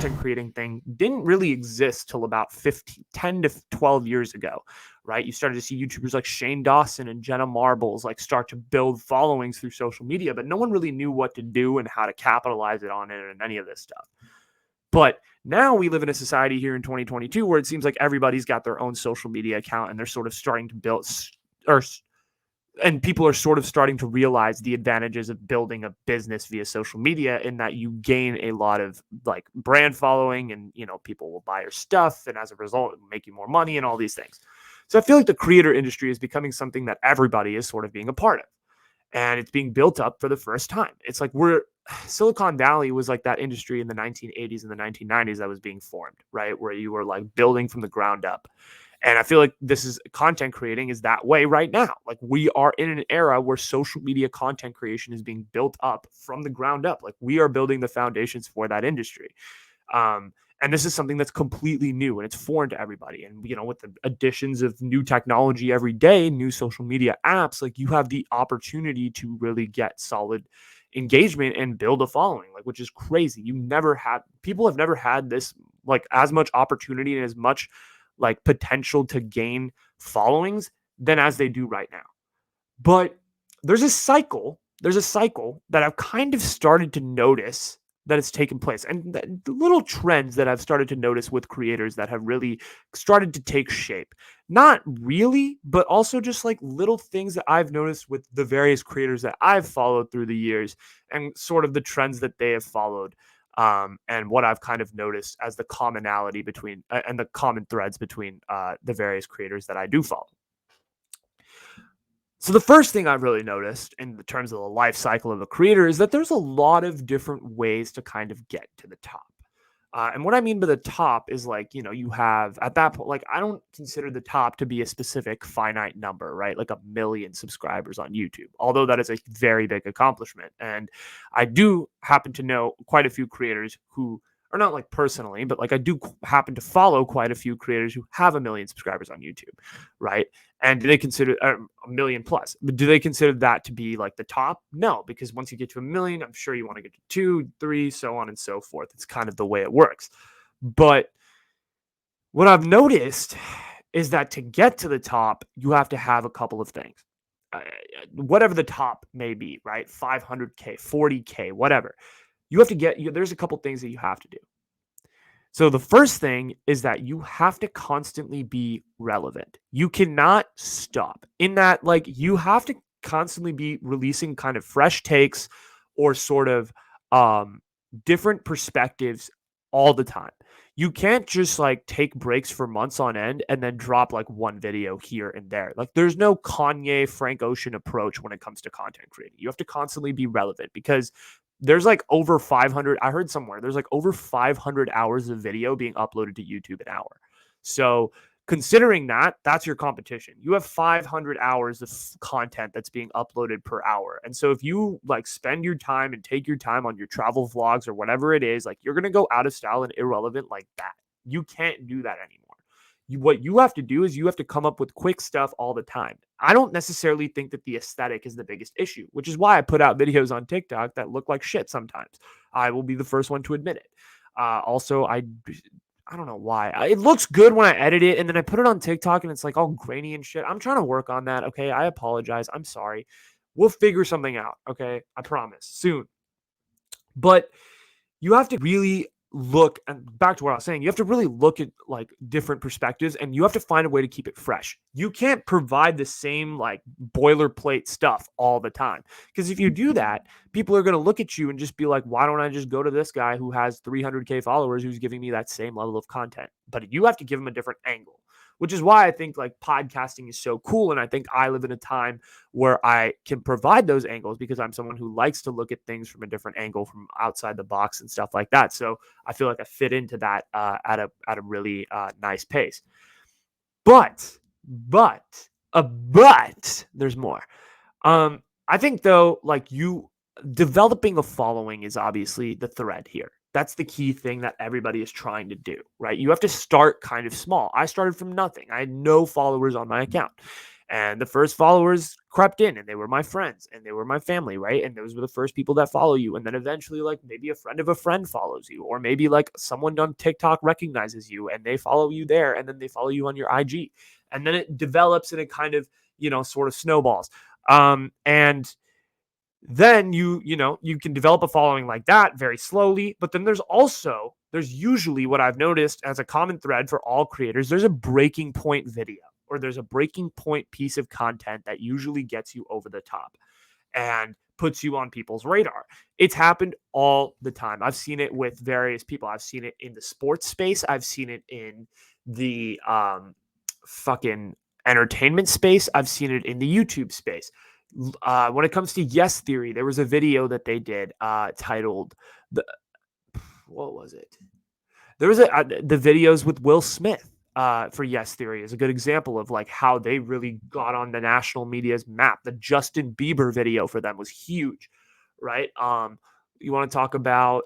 content creating thing didn't really exist till about 10 to 12 years ago, right? You started to see YouTubers like Shane Dawson and Jenna Marbles like start to build followings through social media, but no one really knew what to do and how to capitalize it on it and any of this stuff. But now we live in a society here in 2022 where it seems like everybody's got their own social media account and they're sort of starting to build, and people are sort of starting to realize the advantages of building a business via social media, in that you gain a lot of like brand following, and people will buy your stuff, and as a result it'll make you more money and all these things. So I feel like the creator industry is becoming something that everybody is sort of being a part of, and it's being built up for the first time. It's like Silicon Valley was like that industry in the 1980s and the 1990s that was being formed, right? Where you were like building from the ground up. And I feel like content creating is that way right now. Like we are in an era where social media content creation is being built up from the ground up. Like we are building the foundations for that industry. And this is something that's completely new and it's foreign to everybody. And, with the additions of new technology every day, new social media apps, like you have the opportunity to really get solid engagement and build a following, like, which is crazy. People have never had this, like, as much opportunity and as much like potential to gain followings than as they do right now. But there's a cycle that I've kind of started to notice that it's taken place, and the little trends that I've started to notice with creators that have really started to take shape. Not really, but also just like little things that I've noticed with the various creators that I've followed through the years, and sort of the trends that they have followed. And what I've kind of noticed as the commonality between and the common threads between the various creators that I do follow. So the first thing I've really noticed in the terms of the life cycle of a creator is that there's a lot of different ways to kind of get to the top. And what I mean by the top is like, you have at that point, like, I don't consider the top to be a specific finite number, right? Like 1 million subscribers on YouTube, although that is a very big accomplishment. And I do happen to know quite a few creators who are not like personally, but like I do happen to follow quite a few creators who have 1 million subscribers on YouTube, right? And do they consider 1 million plus? But do they consider that to be like the top? No, because once you get to 1 million, I'm sure you want to get to 2, 3, so on and so forth. It's kind of the way it works. But what I've noticed is that to get to the top, you have to have a couple of things. Whatever the top may be, right? 500K, 40K, whatever. You have to there's a couple things that you have to do. So the first thing is that you have to constantly be relevant. You cannot stop in that, like, you have to constantly be releasing kind of fresh takes or sort of different perspectives all the time. You can't just like take breaks for months on end and then drop like one video here and there. Like there's no Kanye, Frank Ocean approach when it comes to content creating. You have to constantly be relevant because there's like over 500, I heard somewhere, there's like over 500 hours of video being uploaded to YouTube an hour. So considering that, that's your competition. You have 500 hours of content that's being uploaded per hour. And so if you like spend your time and take your time on your travel vlogs or whatever it is, like you're going to go out of style and irrelevant like that. You can't do that anymore. What you have to do is you have to come up with quick stuff all the time. I don't necessarily think that the aesthetic is the biggest issue, which is why I put out videos on TikTok that look like shit sometimes. I will be the first one to admit it. Also, I don't know why. It looks good when I edit it, and then I put it on TikTok, and it's like all grainy and shit. I'm trying to work on that, okay? I apologize. I'm sorry. We'll figure something out, okay? I promise. Soon. But you have to really look, and back to what I was saying, you have to really look at like different perspectives, and you have to find a way to keep it fresh. You can't provide the same like boilerplate stuff all the time, because if you do that, people are going to look at you and just be like, why don't I just go to this guy who has 300K followers who's giving me that same level of content? But you have to give them a different angle, which is why I think like podcasting is so cool. And I think I live in a time where I can provide those angles because I'm someone who likes to look at things from a different angle, from outside the box and stuff like that. So I feel like I fit into that at a really nice pace. But there's more. I think though, like, developing a following is obviously the thread here. That's the key thing that everybody is trying to do, right? You have to start kind of small. I started from nothing. I had no followers on my account. And the first followers crept in and they were my friends and they were my family, right? And those were the first people that follow you. And then eventually, like maybe a friend of a friend follows you, or maybe like someone on TikTok recognizes you and they follow you there and then they follow you on your IG. And then it develops and it kind of, sort of snowballs. And then you can develop a following like that very slowly. But then there's usually what I've noticed as a common thread for all creators, there's a breaking point video or there's a breaking point piece of content that usually gets you over the top and puts you on people's radar. It's happened all the time. I've seen it with various people. I've seen it in the sports space. I've seen it in the fucking entertainment space. I've seen it in the YouTube space. When it comes to Yes Theory, there was a video that they did titled the what was it? There was the videos with Will Smith for Yes Theory is a good example of like how they really got on the national media's map. The Justin Bieber video for them was huge, right? You want to talk about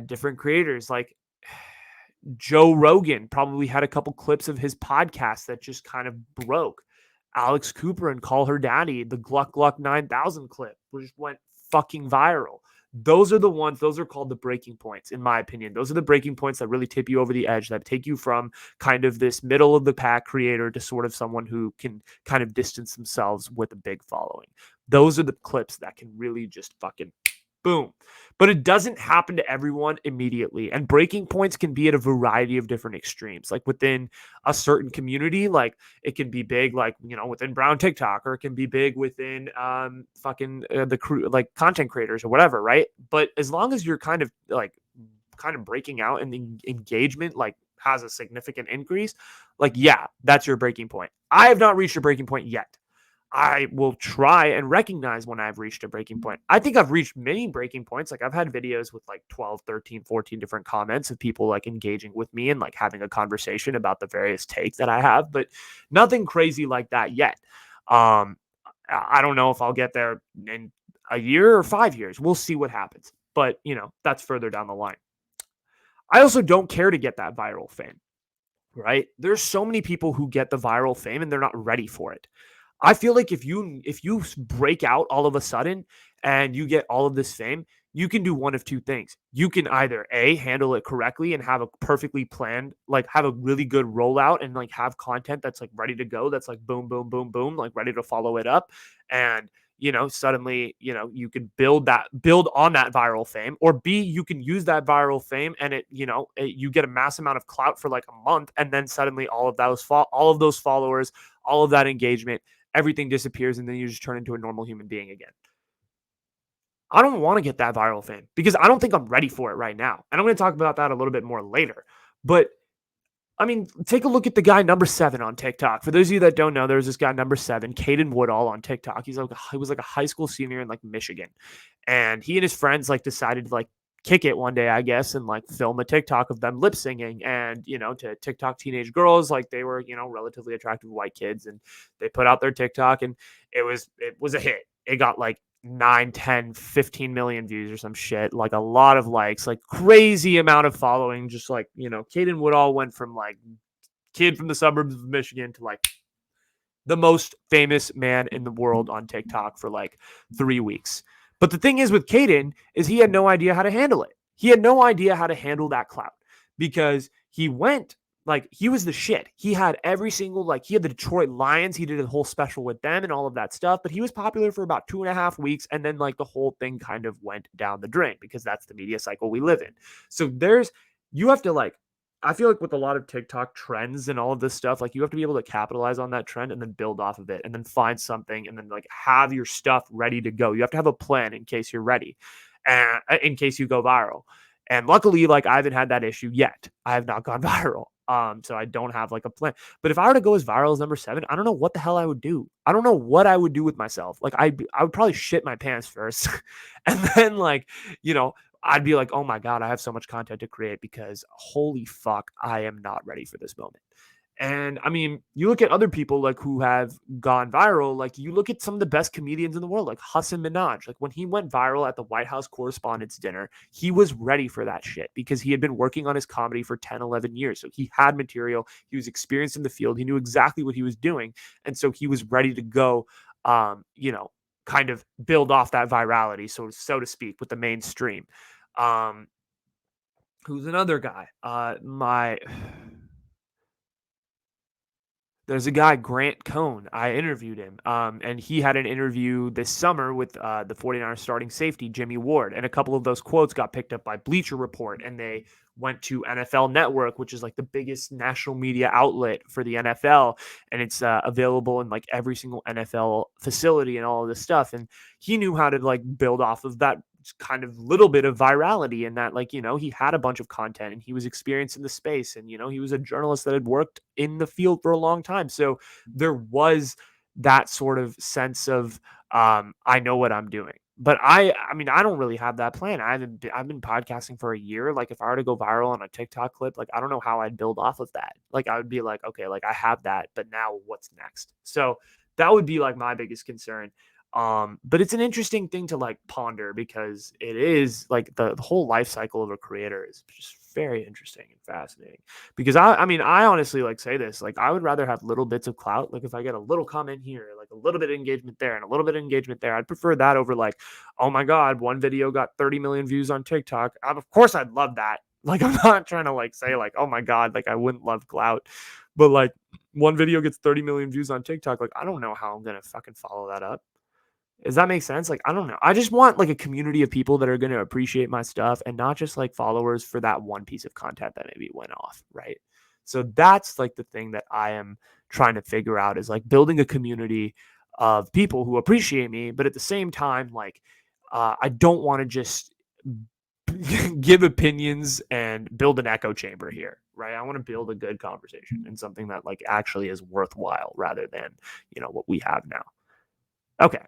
different creators like Joe Rogan probably had a couple clips of his podcast that just kind of broke. Alex Cooper and Call Her Daddy, the Gluck Gluck 9000 clip, which went fucking viral. Those are called the breaking points, in my opinion. Those are the breaking points that really tip you over the edge, that take you from kind of this middle of the pack creator to sort of someone who can kind of distance themselves with a big following. Those are the clips that can really just fucking boom. But it doesn't happen to everyone immediately. And breaking points can be at a variety of different extremes. Like within a certain community, like it can be big, like, within brown TikTok, or it can be big within the crew, like content creators or whatever, right? But as long as you're kind of breaking out and the engagement like has a significant increase, like, yeah, that's your breaking point. I have not reached a breaking point yet. I will try and recognize when I've reached a breaking point. I think I've reached many breaking points. Like I've had videos with like 12, 13, 14 different comments of people like engaging with me and like having a conversation about the various takes that I have, but nothing crazy like that yet. I don't know if I'll get there in a year or 5 years. We'll see what happens. But, that's further down the line. I also don't care to get that viral fame, right? There's so many people who get the viral fame and they're not ready for it. I feel like if you break out all of a sudden and you get all of this fame, you can do one of two things. You can either handle it correctly and have a perfectly planned, like have a really good rollout and like have content that's like ready to go, that's like boom, boom, boom, boom, like ready to follow it up. And suddenly, you could build on that viral fame, or B, you can use that viral fame and you get a mass amount of clout for like a month. And then suddenly all of those followers, all of that engagement, everything disappears, and then you just turn into a normal human being again. I don't want to get that viral fame because I don't think I'm ready for it right now. And I'm going to talk about that a little bit more later. But I mean, take a look at the guy number 7 on TikTok. For those of you that don't know, there's this guy number 7, Caden Woodall on TikTok. He was like a high school senior in like Michigan, and he and his friends like decided to like kick it one day, I guess, and like film a TikTok of them lip singing, and to TikTok teenage girls, like they were relatively attractive white kids, and they put out their TikTok, and it was a hit. It got like 9, 10, 15 million views or some shit, like a lot of likes, like crazy amount of following. Just like, Caden Woodall went from like kid from the suburbs of Michigan to like the most famous man in the world on TikTok for like 3 weeks. But the thing is with Caden is he had no idea how to handle it. He had no idea how to handle that clout because he went like he was the shit. He had every single, like he had the Detroit Lions. He did a whole special with them and all of that stuff, but he was popular for about 2.5 weeks. And then like the whole thing kind of went down the drain because that's the media cycle we live in. So you have to like, I feel like with a lot of TikTok trends and all of this stuff, like you have to be able to capitalize on that trend and then build off of it and then find something and then like have your stuff ready to go. You have to have a plan in case you're ready and in case you go viral. And luckily, like I haven't had that issue yet. I have not gone viral. So I don't have like a plan. But if I were to go as viral as number 7, I don't know what the hell I would do. I don't know what I would do with myself. Like I would probably shit my pants first. And then like, I'd be like, oh my God, I have so much content to create because holy fuck, I am not ready for this moment. And I mean, you look at other people like who have gone viral, like you look at some of the best comedians in the world, like Hassan Minaj. Like when he went viral at the White House Correspondents' Dinner, he was ready for that shit because he had been working on his comedy for 10, 11 years. So he had material, he was experienced in the field, he knew exactly what he was doing. And so he was ready to go, you know, kind of build off that virality, so to speak, with the mainstream. Um, who's another guy? My There's a guy, Grant Cohn. I interviewed him, and he had an interview this summer with the 49ers starting safety, Jimmy Ward. And a couple of those quotes got picked up by Bleacher Report, and they went to NFL Network, which is like the biggest national media outlet for the NFL. And it's available in like every single NFL facility and all of this stuff. And he knew how to like build off of that kind of little bit of virality, and that, like, you know, he had a bunch of content and he was experienced in the space, and you know, he was a journalist that had worked in the field for a long time. So there was that sort of sense of I know what I'm doing. But I mean, I don't really have that plan. I've been podcasting for a year. Like if I were to go viral on a TikTok clip, like I don't know how I'd build off of that. Like I would be like, okay, like I have that, but now what's next? So that would be like my biggest concern. But it's an interesting thing to like ponder, because it is like the whole life cycle of a creator is just very interesting and fascinating. Because I mean, I honestly like say this, like I would rather have little bits of clout. Like if I get a little comment here, like a little bit of engagement there and a little bit of engagement there, I'd prefer that over like, oh my God, one video got 30 million views on TikTok. Of course I'd love that. Like I'm not trying to like say like, oh my God, like I wouldn't love clout. But like one video gets 30 million views on TikTok, like I don't know how I'm gonna fucking follow that up. Does that make sense? Like, I don't know. I just want like a community of people that are going to appreciate my stuff, and not just like followers for that one piece of content that maybe went off. Right. So that's like the thing that I am trying to figure out, is like building a community of people who appreciate me, but at the same time, like, I don't want to just give opinions and build an echo chamber here. Right. I want to build a good conversation and something that like actually is worthwhile rather than, you know, what we have now. Okay.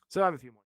So I have a few more.